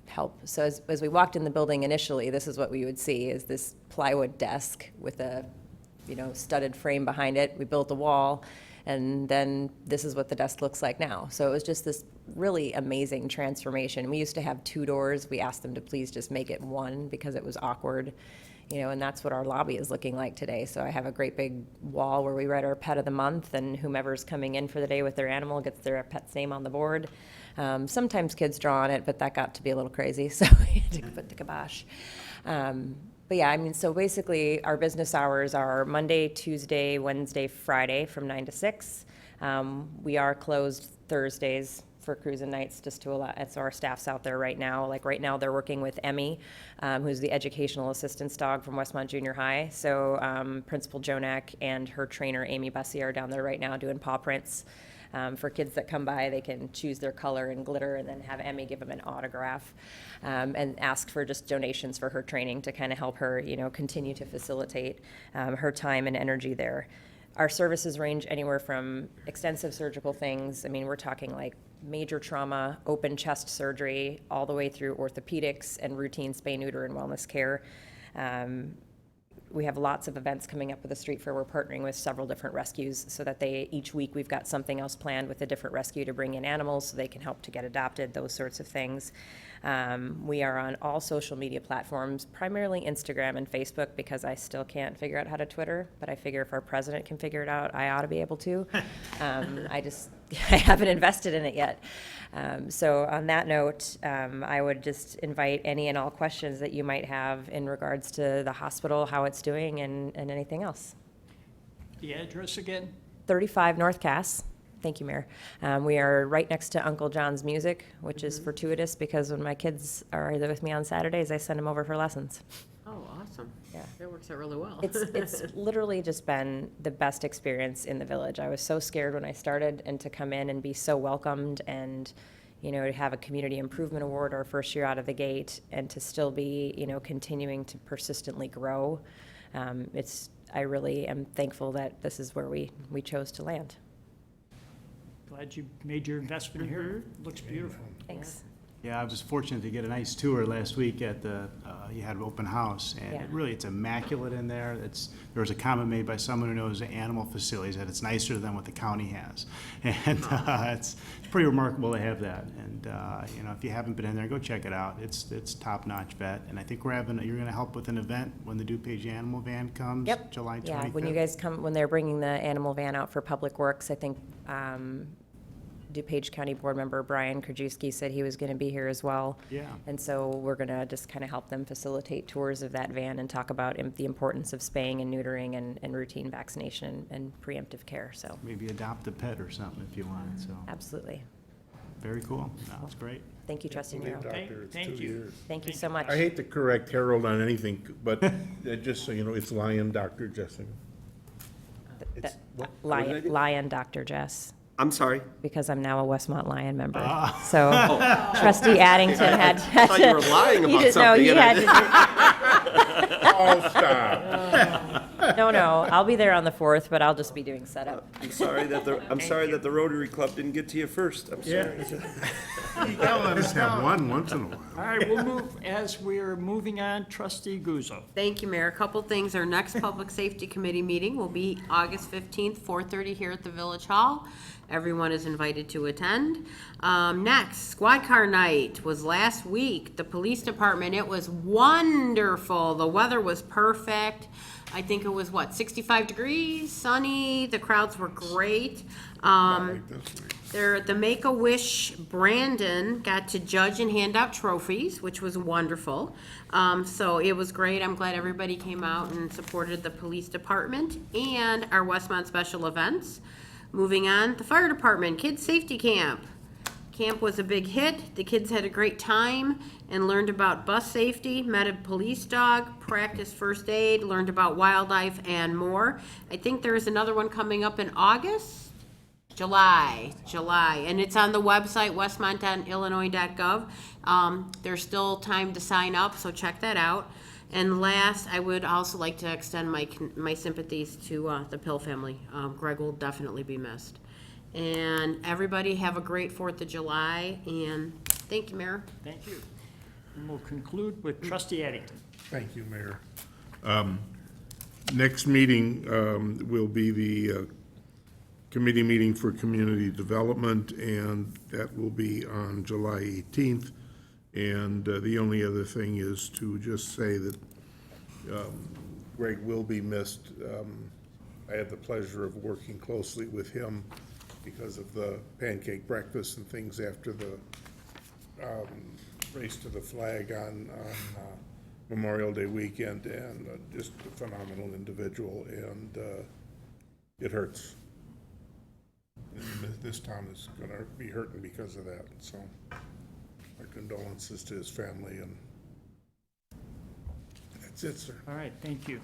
help. So as we walked in the building initially, this is what we would see, is this plywood desk with a studded frame behind it. We built a wall, and then this is what the desk looks like now. So it was just this really amazing transformation. We used to have 2 doors. We asked them to please just make it 1 because it was awkward, and that's what our lobby is looking like today. So I have a great big wall where we write our pet of the month, and whomever's coming in for the day with their animal gets their pet's name on the board. Sometimes kids draw on it, but that got to be a little crazy, so we had to put the kibosh. But yeah, so basically our business hours are Monday, Tuesday, Wednesday, Friday from 9 to 6. We are closed Thursdays for cruising nights just to allow, so our staff's out there right now. Like right now they're working with Emmy, who's the educational assistance dog from Westmont Junior High. So Principal Jonak and her trainer Amy Bussey are down there right now doing paw prints. For kids that come by, they can choose their color and glitter and then have Emmy give them an autograph and ask for just donations for her training to kind of help her, continue to facilitate her time and energy there. Our services range anywhere from extensive surgical things. We're talking like major trauma, open chest surgery, all the way through orthopedics and routine spay, neuter, and wellness care. We have lots of events coming up with the Street Fair. We're partnering with several different rescues so that each week we've got something else planned with a different rescue to bring in animals so they can help to get adopted, those sorts of things. We are on all social media platforms, primarily Instagram and Facebook, because I still can't figure out how to Twitter, but I figure if our president can figure it out, I ought to be able to. I haven't invested in it yet. So on that note, I would just invite any and all questions that you might have in regards to the hospital, how it's doing, and anything else. The address again? 35 North Cass. Thank you, Mayor. We are right next to Uncle John's Music, which is fortuitous because when my kids are either with me on Saturdays, I send them over for lessons. Oh, awesome. Yeah. That works out really well. It's literally just been the best experience in the village. I was so scared when I started, and to come in and be so welcomed and, to have a community improvement award our first year out of the gate, and to still be, continuing to persistently grow. I really am thankful that this is where we chose to land. Glad you made your investment here. Looks beautiful. Thanks. Yeah, I was fortunate to get a nice tour last week at you had an open house, and Yeah. it's immaculate in there. There was a comment made by someone who knows the animal facilities that it's nicer than what the county has. And it's pretty remarkable to have that. And, if you haven't been in there, go check it out. It's top-notch vet. And I think you're going to help with an event when the DuPage Animal Van comes, Yep. July 25th. Yeah, when you guys come, when they're bringing the animal van out for Public Works, I think DuPage County Board Member Brian Krajewski said he was going to be here as well. Yeah. And so we're going to just kind of help them facilitate tours of that van and talk about the importance of spaying and neutering and routine vaccination and preemptive care. So Maybe adopt a pet or something if you want. So absolutely. very cool. No, it's great. Thank you, trustee Nero. Thank you. Thank you so much. I hate to correct Harold on anything, but just so you know, it's Lion Dr. Jessica. That- what did I do? Lion, Dr. Jess, I'm sorry. because I'm now a Westmont Lion member. So trustee Addington had. I thought you were lying He about didn't know something. he and I had didn't- to Oh, stop. No, I'll be there on the 4th, but I'll just be doing setup. I'm sorry that the Rotary Club didn't get to you first. I'm sorry. You gotta let us have one once in a while. All right, we'll move, as we're moving on, trustee Guzzo. Thank you, Mayor. A couple things. Our next Public Safety Committee meeting will be August 15th, 4:30 here at the Village Hall. Everyone is invited to attend. Next, Squad Car Night was last week. The police department, it was wonderful. The weather was perfect. I think it was, 65 degrees, sunny. The crowds were great. Like this week. The Make-A-Wish Brandon got to judge and hand out trophies, which was wonderful. So it was great. I'm glad everybody came out and supported the police department and our Westmont special events. Moving on, the fire department, Kids Safety Camp. Camp was a big hit. The kids had a great time and learned about bus safety, met a police dog, practiced first aid, learned about wildlife and more. I think there is another one coming up in August? July, and it's on the website, westmont.illinois.gov. There's still time to sign up, so check that out. And last, I would also like to extend my sympathies to the Pill family. Greg will definitely be missed. And everybody have a great 4th of July, and thank you, Mayor. Thank you. And we'll conclude with trustee Addington. Thank you, Mayor. Next meeting will be the committee meeting for community development, and that will be on July 18th. And the only other thing is to just say that Greg will be missed. I had the pleasure of working closely with him because of the pancake breakfast and things after the race to the flag on Memorial Day weekend, and just a phenomenal individual, and it hurts. This town is gonna be hurting because of that, so our condolences to his family, and that's it, sir. All right, thank you.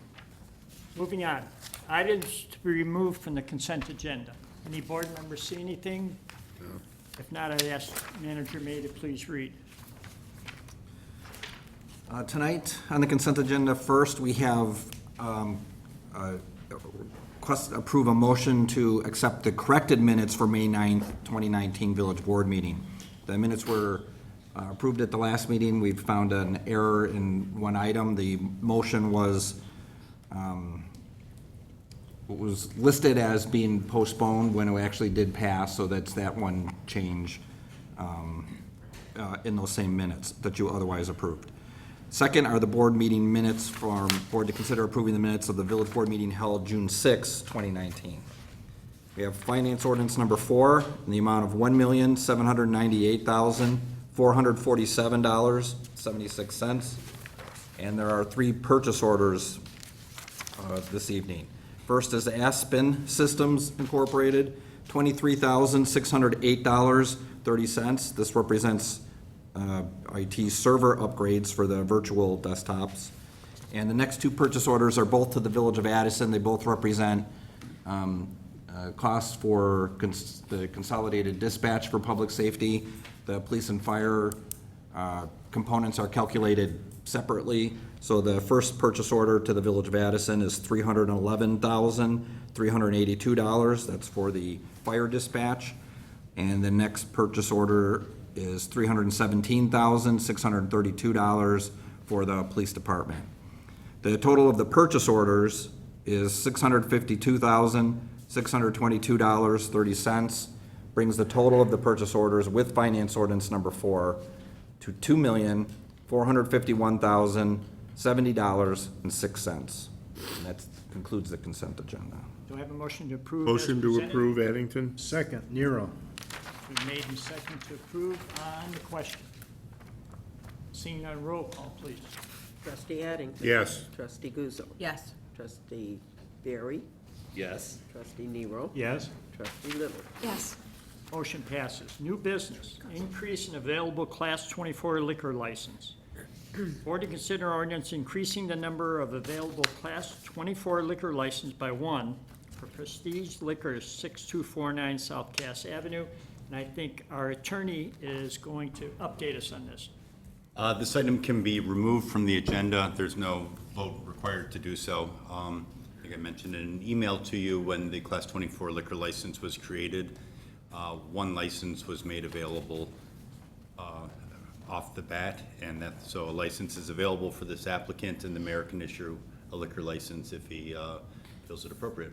Moving on. Items to be removed from the consent agenda. Any board members see anything? No. If not, I'd ask Manager May to please read. Tonight, on the consent agenda, first, we have approve a motion to accept the corrected minutes for May 9th, 2019 Village Board meeting. The minutes were approved at the last meeting. We found an error in one item. The motion was listed as being postponed when it actually did pass, so that's that one change in those same minutes that you otherwise approved. Second are the board meeting minutes for board to consider approving the minutes of the village board meeting held June 6, 2019. We have finance ordinance number 4 in the amount of $1,798,447.76. And there are 3 purchase orders this evening. First is Aspen Systems Incorporated, $23,608.30. This represents IT server upgrades for the virtual desktops. And the next 2 purchase orders are both to the Village of Addison. They both represent costs for the consolidated dispatch for public safety. The police and fire components are calculated separately. So the first purchase order to the Village of Addison is $311,382. That's for the fire dispatch. And the next purchase order is $317,632 for the police department. The total of the purchase orders is $652,622.30, brings the total of the purchase orders with finance ordinance number 4 to $2,451,070.06. And that concludes the consent agenda. Do I have a motion to approve? Motion as to presented? approve, Addington? Second, Nero. Been made and second to approve on the question. Seeing none, roll call, please. Trustee Addington. Yes. Trustee Guzzo. Yes. Trustee Barry. Yes. Trustee Nero. Yes. Trustee Little. Yes. Motion passes. New business, increase in available Class 24 liquor license. Board to consider ordinance increasing the number of available Class 24 liquor license by one for Prestige Liquors, 6249 South Cass Avenue. And I think our attorney is going to update us on this. This item can be removed from the agenda. There's no vote required to do so. I think I mentioned in an email to you when the Class 24 liquor license was created. One license was made available off the bat, and so a license is available for this applicant, and the mayor can issue a liquor license if he feels it appropriate.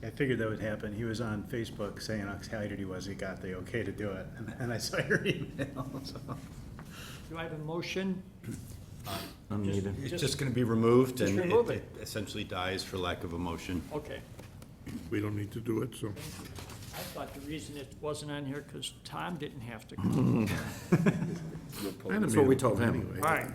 I figured that would happen. He was on Facebook saying how excited he was he got the okay to do it, and I saw your email, so. Do I have a motion? Unneeded. It's just going to be removed, Just and remove it essentially dies for lack of a motion. Okay. We don't need to do it, so. I thought the reason it wasn't on here because Tom didn't have to. That's what we told him. All right.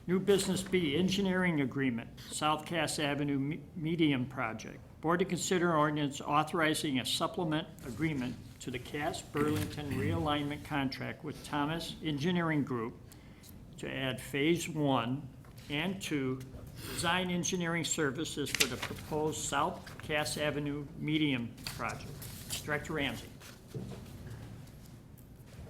New business B, engineering agreement, South Cass Avenue Medium Project. Board to consider ordinance authorizing a supplement agreement to the Cass Burlington realignment contract with Thomas Engineering Group to add Phase 1 and 2 design engineering services for the proposed South Cass Avenue Medium Project. Director Ramsey.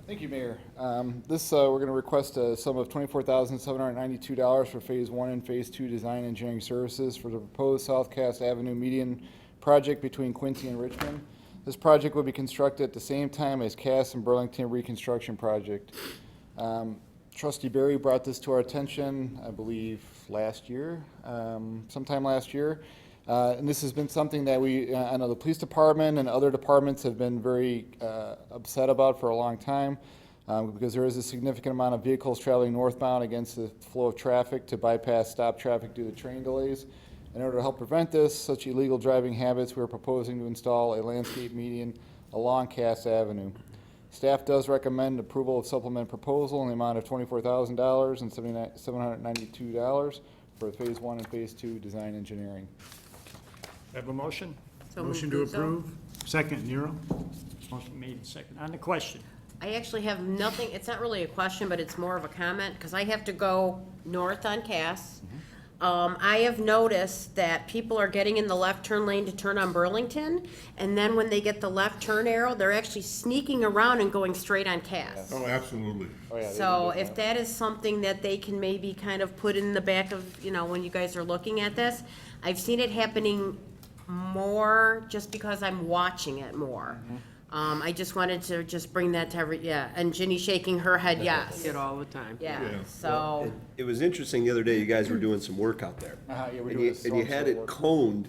Thank you, Mayor. We're going to request a sum of $24,792 for Phase 1 and Phase 2 design engineering services for the proposed South Cass Avenue median project between Quincy and Richmond. This project will be constructed at the same time as Cass and Burlington reconstruction project. Trustee Berry brought this to our attention, I believe, sometime last year. And this has been something that I know the police department and other departments have been very upset about for a long time because there is a significant amount of vehicles traveling northbound against the flow of traffic to bypass stop traffic due to train delays. In order to help prevent such illegal driving habits, we are proposing to install a landscape median along Cass Avenue. Staff does recommend approval of supplement proposal in the amount of $24,000 and $792 for Phase 1 and Phase 2 design engineering. Have a motion? Motion to approve. Second, Nero. Motion made and second. On the question. I actually have nothing, it's not really a question, but it's more of a comment, because I have to go north on Cass. I have noticed that people are getting in the left turn lane to turn on Burlington, and then when they get the left turn arrow, they're actually sneaking around and going straight on Cass. Oh, absolutely. So if that is something that they can maybe kind of put in the back of, when you guys are looking at this, I've seen it happening more just because I'm watching it more. I just wanted to just bring that to and Ginny shaking her head, yes. See it all the time. Yeah, Yeah. so, It was interesting the other day, you guys were doing some work out there. Yeah, we're And doing you, a and you storm had sewer it work. coned,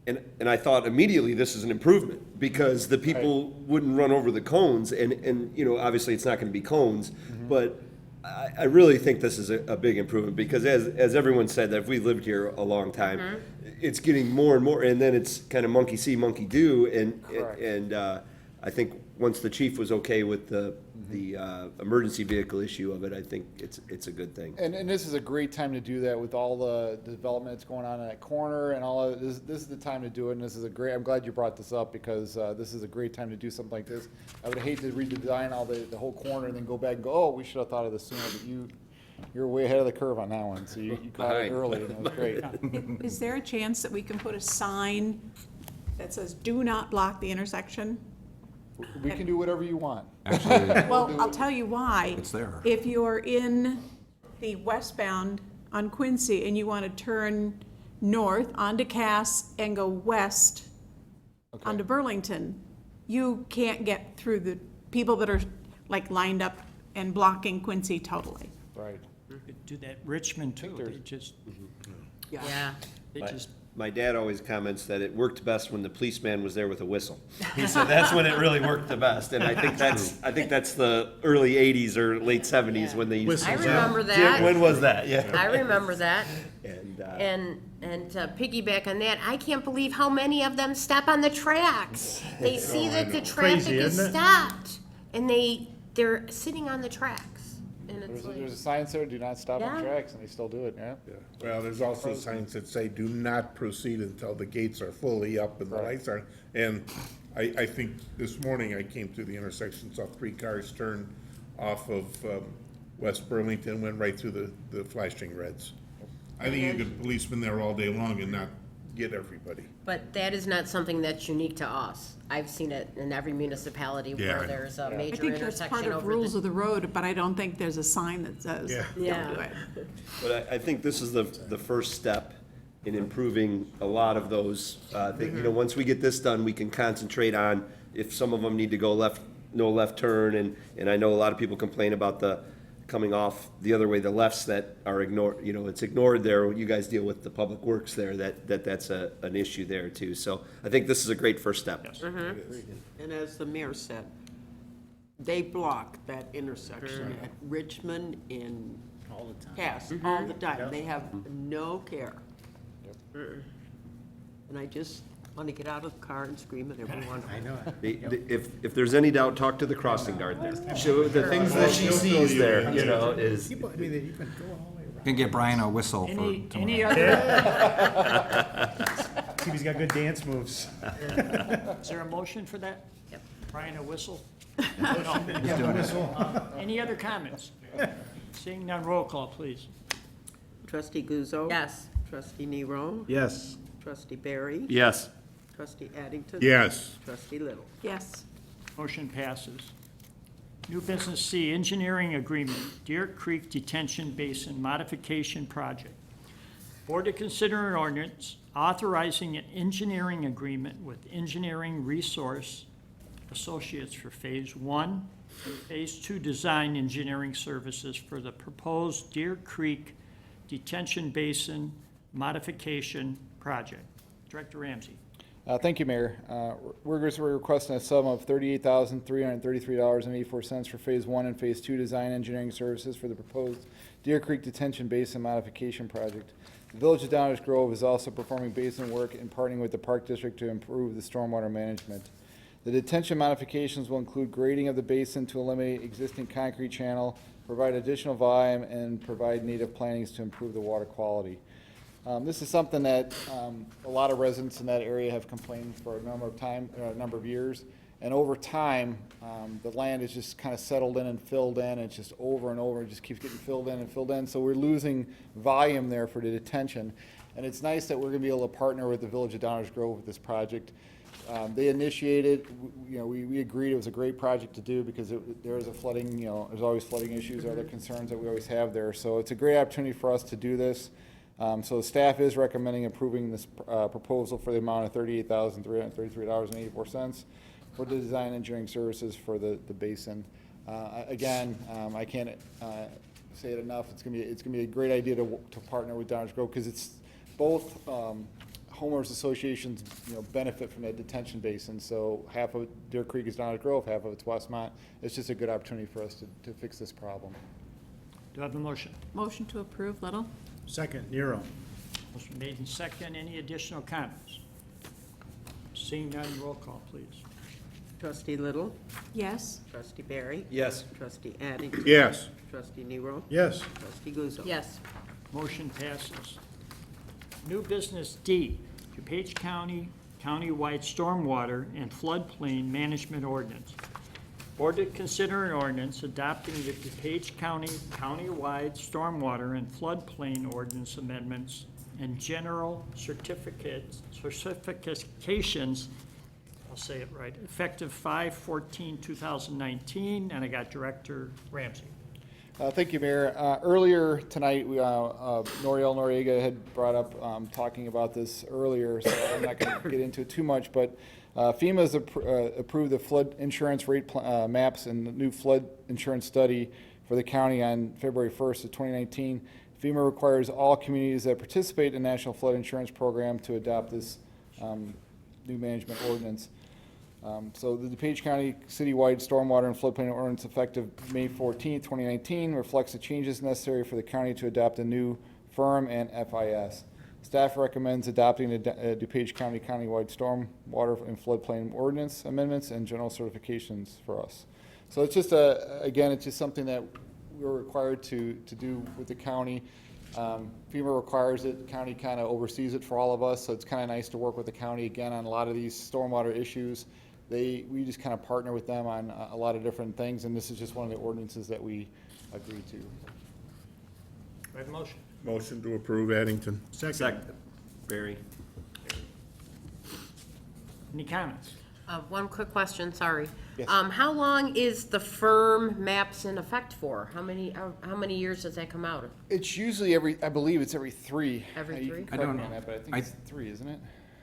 and I thought immediately this is an improvement, because the people wouldn't run over the cones, and, obviously it's not gonna be cones, but I really think this is a big improvement, because as everyone said, that if we lived here a long time, it's getting more and more, and then it's kind of monkey see, monkey do, and I think once the chief was okay with the emergency vehicle issue of it, I think it's a good thing. And this is a great time to do that with all the development that's going on in that corner and all of this. This is the time to do it, and I'm glad you brought this up, because this is a great time to do something like this. I would hate to redesign all the whole corner and then go back and go, oh, we should have thought of this sooner, but you're way ahead of the curve on that one, so you caught it early, and it was great. Is there a chance that we can put a sign that says, "Do not block the intersection"? We can do whatever you want. Actually, Well, I'll tell you why. it's there. If you're in the westbound on Quincy and you want to turn north onto Cass and go west onto Burlington, you can't get through the people that are like lined up and blocking Quincy totally. Right. Do that Richmond too. They just, yeah. they just, My dad always comments that it worked best when the policeman was there with a whistle. He said that's when it really worked the best, and I think that's the early '80s or late '70s when they used to. I remember that. When was that? Yeah. I remember that. And To piggyback on that, I can't believe how many of them step on the tracks. They see that the traffic Crazy, is isn't it? stopped, and they're sitting on the tracks. And it's There's a like, sign there, do not stop on Yeah. tracks, and they still do it, yeah. Well, there's also signs that say, do not proceed until the gates are fully up and the lights are, and I think this morning I came through the intersection, saw 3 cars turn off of West Burlington, went right through the flashing reds. I think you could policeman there all day long and not get everybody. But that is not something that's unique to us. I've seen it in every municipality Yeah, I where know. there's a I major think that's part intersection of over rules the. of the road, but I don't think there's a sign that says, Yeah. don't do it. But I think this is the first step in improving a lot of those. Once we get this done, we can concentrate on if some of them need to go left, no left turn, and I know a lot of people complain about the coming off the other way, the lefts that are ignored, it's ignored there. You guys deal with the public works there, that's an issue there too. So I think this is a great first step. And as the mayor said, they block that intersection at Richmond and Cass all the time. They have no care. And I just want to get out of the car and scream at everyone. I know. If there's any doubt, talk to the crossing guard there. The things that she sees there, is. Can get Brian a whistle for Any tomorrow. other, See if he's got good dance moves. is there a motion for that? Yep. Brian, a whistle? He's doing it. Any other comments? Seeing none, roll call, please. Trustee Guzzo. Yes. Trustee Nero. Yes. Trustee Barry. Yes. Trustee Addington. Yes. Trustee Little. Yes. Motion passes. New business C, engineering agreement, Deer Creek Detention Basin Modification Project. Board to consider an ordinance authorizing an engineering agreement with Engineering Resource Associates for Phase 1 and Phase 2 design engineering services for the proposed Deer Creek Detention Basin Modification Project. Director Ramsey. Thank you, Mayor. We're requesting a sum of $38,333.84 for Phase 1 and Phase 2 design engineering services for the proposed Deer Creek Detention Basin Modification Project. The Village of Downers Grove is also performing basin work and partnering with the Park District to improve the stormwater management. The detention modifications will include grading of the basin to eliminate existing concrete channel, provide additional volume, and provide native plantings to improve the water quality. This is something that a lot of residents in that area have complained for a number of years. And over time, the land is just kind of settled in and filled in. It's just over and over, it just keeps getting filled in and filled in. So we're losing volume there for the detention. And it's nice that we're going to be able to partner with the Village of Downers Grove with this project. They initiated, we agreed it was a great project to do because there is a flooding, there's always flooding issues, other concerns that we always have there. So it's a great opportunity for us to do this. So the staff is recommending approving this proposal for the amount of $38,333.84 for the design engineering services for the basin. Again, I can't say it enough. It's gonna be a great idea to partner with Downers Grove because it's both homeowners associations benefit from that detention basin. So half of Deer Creek is Downers Grove, half of it's Westmont. It's just a good opportunity for us to fix this problem. Do I have a motion? Motion to approve, Little? Second, Nero. Motion made in second. Any additional comments? Seeing none, roll call, please. Trustee Little. Yes. Trustee Barry. Yes. Trustee Addington. Yes. Trustee Nero. Yes. Trustee Guzzo. Yes. Motion passes. New business D, DuPage County countywide stormwater and floodplain management ordinance. Board to consider an ordinance adopting the DuPage County countywide stormwater and floodplain ordinance amendments and general certifications, I'll say it right, effective 5/14/2019, and I got Director Ramsey. Thank you, Mayor. Earlier tonight, Noriel Noriega had brought up talking about this earlier, so I'm not going to get into it too much, but FEMA's approved the flood insurance rate maps and the new flood insurance study for the county on February 1st of 2019. FEMA requires all communities that participate in the National Flood Insurance Program to adopt this new management ordinance. So the DuPage County citywide stormwater and floodplain ordinance effective May 14th, 2019 reflects the changes necessary for the county to adopt a new FIRM and FIS. Staff recommends adopting the DuPage County countywide stormwater and floodplain ordinance amendments and general certifications for us. So it's just again, it's just something that we're required to do with the county. FEMA requires it, the county kind of oversees it for all of us, so it's kind of nice to work with the county again on a lot of these stormwater issues. we just kind of partner with them on a lot of different things, and this is just one of the ordinances that we agreed to. Do I have a motion? Motion to approve Addington. Second. Barry. Any comments? One quick question, sorry. Yes. How long is the firm maps in effect for? How many years does that come out? It's usually I believe it's every 3. Every You 3? can correct me on that, but I think it's 3, isn't it?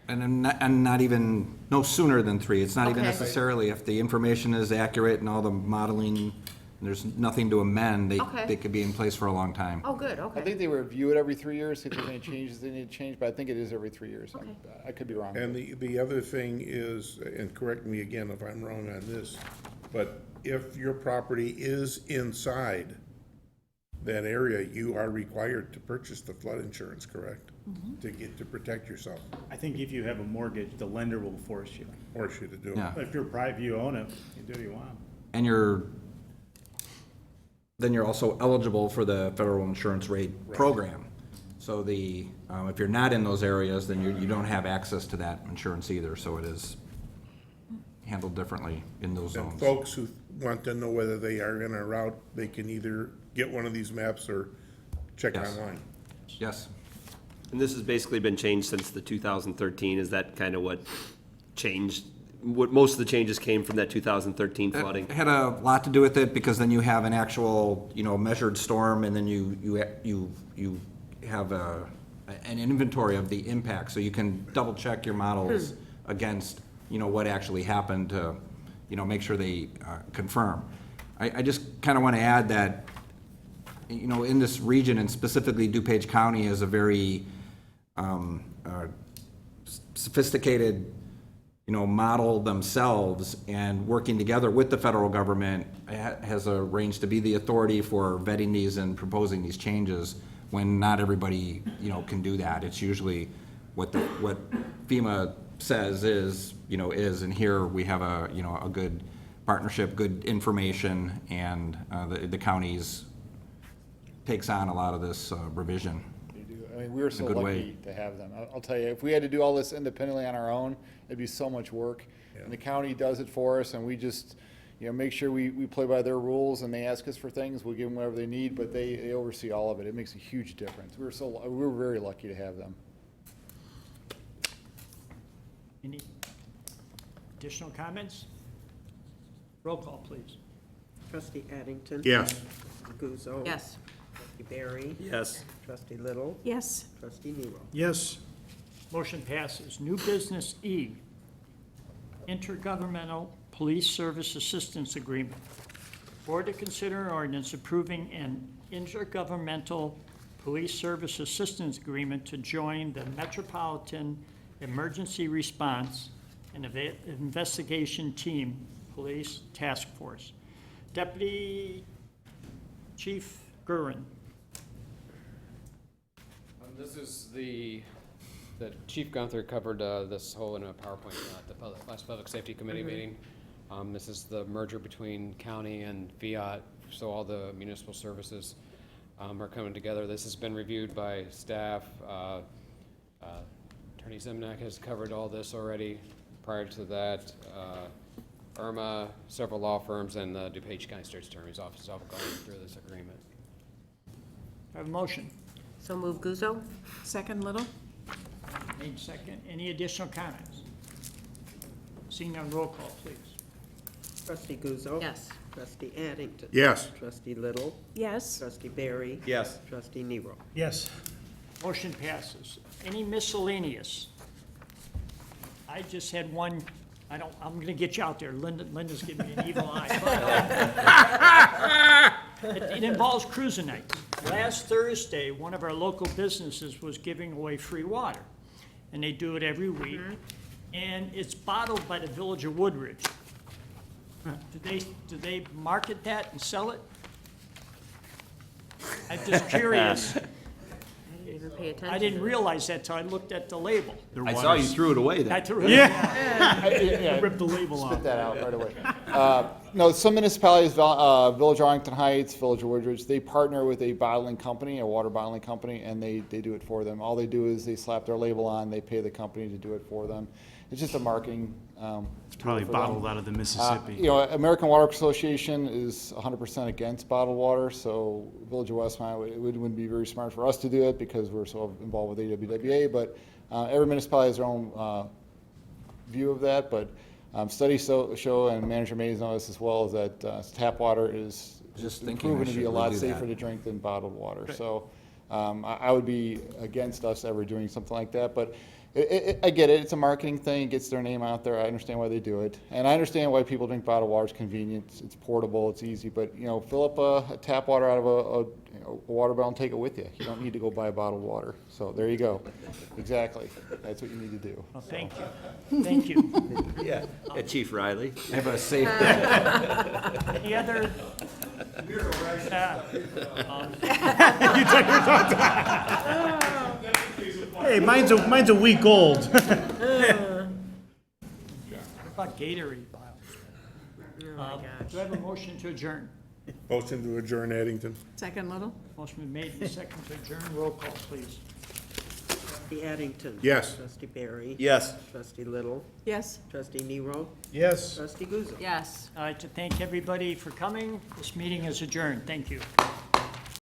And not even, no sooner than 3. It's not even Okay. necessarily, if the information is accurate and all the modeling, and there's nothing to amend, Okay. they could be in place for a long time. Oh, good, I okay. think they review it every 3 years, if there's any changes they need to change, but I think it is every 3 years. Okay. I could be wrong. And the other thing is, and correct me again if I'm wrong on this, but if your property is inside that area, you are required to purchase the flood insurance, correct? To protect yourself, I think if you have a mortgage, the lender will force you. force you to do it. Yeah. But if you're private, you own it, you do what you want. And then you're also eligible for the federal insurance rate program. So if you're not in those areas, then you don't have access to that insurance either, so it is handled differently in those And zones. folks who want to know whether they are in or out, they can either get one of these maps or check Yes. online. Yes. And this has basically been changed since the 2013, is that kind of what changed? What, most of the changes came from that 2013 flooding? It had a lot to do with it, because then you have an actual, measured storm, and then you have an inventory of the impact, so you can double check your models against, what actually happened to, make sure they confirm. I just kind of want to add that, in this region, and specifically DuPage County, is a very sophisticated, model themselves, and working together with the federal government has arranged to be the authority for vetting these and proposing these changes, when not everybody, can do that. It's usually what FEMA says is, and here we have a good partnership, good information, and the counties takes on a lot of this revision. They do. I mean, we were so good lucky way. to have them. I'll tell you, if we had to do all this independently on our own, it'd be so much work. And the county does it for us, and we just, make sure we play by their rules, and they ask us for things, we'll give them whatever they need, but they oversee all of it. It makes a huge difference. We were very lucky to have them. Any additional comments? Roll call, please. Trustee Addington. Yes. Guzzo. Yes. Trustee Barry. Yes. Trustee Little. Yes. Trustee Nero. Yes. Motion passes. New business E, Intergovernmental Police Service Assistance Agreement. Board to consider an ordinance approving an intergovernmental police service assistance agreement to join the Metropolitan Emergency Response and Investigation Team Police Task Force. Deputy Chief Gurin. This is the Chief Gunther covered this whole in a PowerPoint at the last Public Safety Committee meeting. This is the merger between county and Fiat, so all the municipal services are coming together. This has been reviewed by staff. Attorney Zimnak has covered all this already. Prior to that, Irma, several law firms, and the DuPage County State's Attorney's Office have gone through this agreement. I have a motion. So move Guzzo? Second, Little? Made second. Any additional comments? Seeing none, roll call, please. Trustee Guzzo. Yes. Trustee Addington. Yes. Trustee Little. Yes. Trustee Barry. Yes. Trustee Nero. Yes. Motion passes. Any miscellaneous? I just had one, I'm gonna get you out there. Linda's giving me an evil eye. It involves cruising nights. Last Thursday, one of our local businesses was giving away free water, and they do it every week. And it's bottled by the Village of Woodridge. Do they market that and sell it? I'm just curious. Even pay attention. I didn't realize that till I looked at the label. I saw you threw it away I then. threw it. Yeah. Ripped the label off. Spit that out right away. No, some municipalities, Village of Arlington Heights, Village of Woodridge, they partner with a bottling company, a water bottling company, and they do it for them. All they do is they slap their label on, they pay the company to do it for them. it's just a marketing. It's probably tool for them. bottled out of the Mississippi. You know, American Water Association is 100% against bottled water, so Village of Westmont, it wouldn't be very smart for us to do it because we're so involved with AWWA, but every municipality has their own view of that, but studies show, and Manager Mays knows this as well, is that tap water is Just thinking proven I to be should a lot redo safer that. to drink than bottled water. So I would be against us ever doing something like that, but I get it. It's a marketing thing. It gets their name out there. I understand why they do it, and I understand why people drink bottled water. It's convenient. It's portable. It's easy. But you know, fill up a tap water out of a water bottle and take it with you. You don't need to go buy bottled water. So there you go. Exactly. That's what you need to do. Well, thank you. Thank you. Yeah, Chief Riley. Have a safe. Any other? Hey, mine's a week old. What about Gatorade bottles? Do I have a motion to adjourn? Motion to adjourn Addington. Second Little? Motion been made and second to adjourn. Roll call, please. Trustee Addington. Yes. Trustee Barry. Yes. Trustee Little. Yes. Trustee Nero. Yes. Trustee Guzzo. Yes. I'd like to thank everybody for coming. This meeting is adjourned. Thank you.